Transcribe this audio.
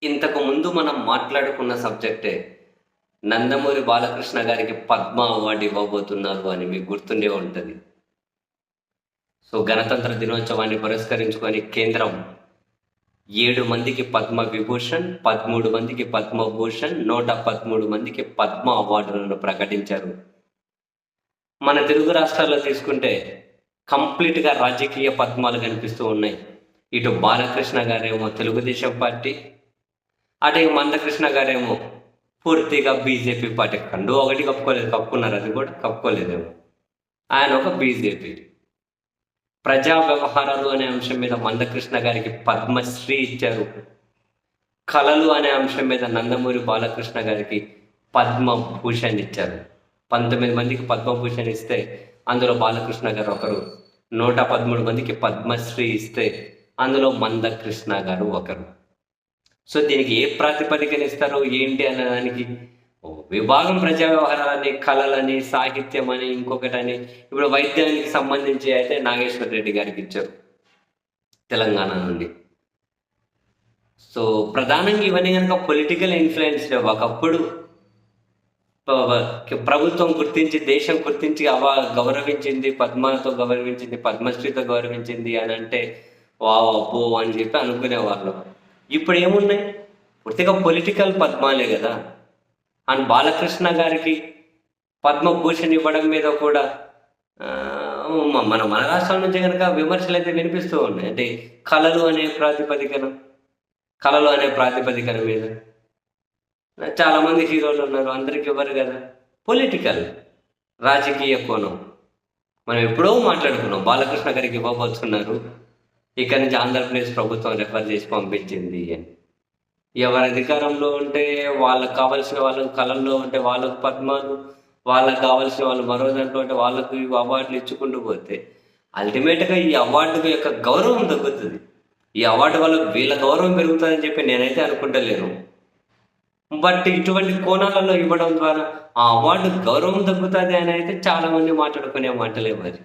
ఇంతకు ముందు మనం మాట్లాడుకున్న సబ్జెక్టే. నందమూరి బాలకృష్ణ గారికి పద్మ అవార్డ్ ఇవ్వబోతున్నారు అని మీకు గుర్తుండే ఉంటది. సో, గణతంత్ర దినోత్సవాన్ని పురస్కరించుకొని కేంద్రం 7 మందికి పద్మ విభూషణ్, 13 మందికి పద్మభూషణ్, 113 మందికి పద్మ అవార్డులను ప్రకటించారు. మన తెలుగు రాష్ట్రాల్లో తీసుకుంటే కంప్లీట్‌గా రాజకీయ పద్మాలు కనిపిస్తూ ఉన్నాయి. ఇటు బాలకృష్ణ గారేమో తెలుగుదేశం పార్టీ, అటు మందకృష్ణ గారేమో పూర్తిగా బీజేపీ పార్టీ. కండువా ఒకటి కప్పుకున్నారు, అది కూడా కప్పుకోలేదేమో. ఆయన ఒక బీజేపీ. ప్రజా వ్యవహారాలు అనే అంశం మీద మందకృష్ణ గారికి పద్మశ్రీ ఇచ్చారు. కళలు అనే అంశం మీద నందమూరి బాలకృష్ణ గారికి పద్మభూషణ్ ఇచ్చారు. 19 మందికి పద్మభూషణ్ ఇస్తే అందులో బాలకృష్ణ గారు ఒకరు. 113 మందికి పద్మశ్రీ ఇస్తే అందులో మందకృష్ణ గారు ఒకరు. సో, దీనికి ఏ ప్రాతిపదికన ఇస్తారో ఏంటి అనే దానికి విభాగం ప్రజా వ్యవహారాలని, కళలని, సాహిత్యం అని, ఇంకొకటని. ఇప్పుడు వైద్యానికి సంబంధించి అయితే నాగేశ్వర రెడ్డి గారికి ఇచ్చారు తెలంగాణ నుండి. సో, ప్రధానంగా ఇవన్నీ కనుక పొలిటికల్ ఇన్ఫ్లుయెన్స్. ఒకప్పుడు ప్రభుత్వం గుర్తించి, దేశం గుర్తించి గౌరవించింది, పద్మతో గౌరవించింది, పద్మశ్రీతో గౌరవించింది అని అంటే వావ్ అబ్బో అని చెప్పి అనుకునేవాళ్ళు. ఇప్పుడు ఏమున్నాయి? పూర్తిగా పొలిటికల్ పద్మాలే కదా. అండ్ బాలకృష్ణ గారికి పద్మభూషణ్ ఇవ్వడం మీద కూడా మన రాష్ట్రం నుంచి కనుక విమర్శలు అయితే వినిపిస్తూ ఉన్నాయి. అంటే కళలు అనే ప్రాతిపదికన మీద చాలామంది హీరోలు ఉన్నారు, అందరికి ఇవ్వరు కదా. పొలిటికల్, రాజకీయ కోణం మనం ఎప్పుడో మాట్లాడుకున్నాం. బాలకృష్ణ గారికి ఇవ్వబోతున్నారు, ఇక్కడ నుంచి ఆంధ్రప్రదేశ్ ప్రభుత్వం రెఫర్ చేసి పంపించింది అని. ఎవరి అధికారంలో ఉంటే వాళ్ళకు కావాల్సిన వాళ్ళకు కళల్లో ఉంటే వాళ్ళకు పద్మాలు, వాళ్ళకు కావాల్సిన వాళ్ళు మరో దాంట్లో ఉంటే వాళ్ళకు అవార్డులు ఇచ్చుకుంటూ పోతే అల్టిమేట్గా ఈ అవార్డు యొక్క గౌరవం తగ్గుతుంది. ఈ అవార్డు వల్ల వీళ్ళ గౌరవం పెరుగుతుందని చెప్పి నేనైతే అనుకుంటలేను. బట్ ఇటువంటి కోణాలలో ఇవ్వడం ద్వారా ఆ అవార్డు గౌరవం తగ్గుతుంది అని అయితే చాలామంది మాట్లాడుకునే మాటలే మరి.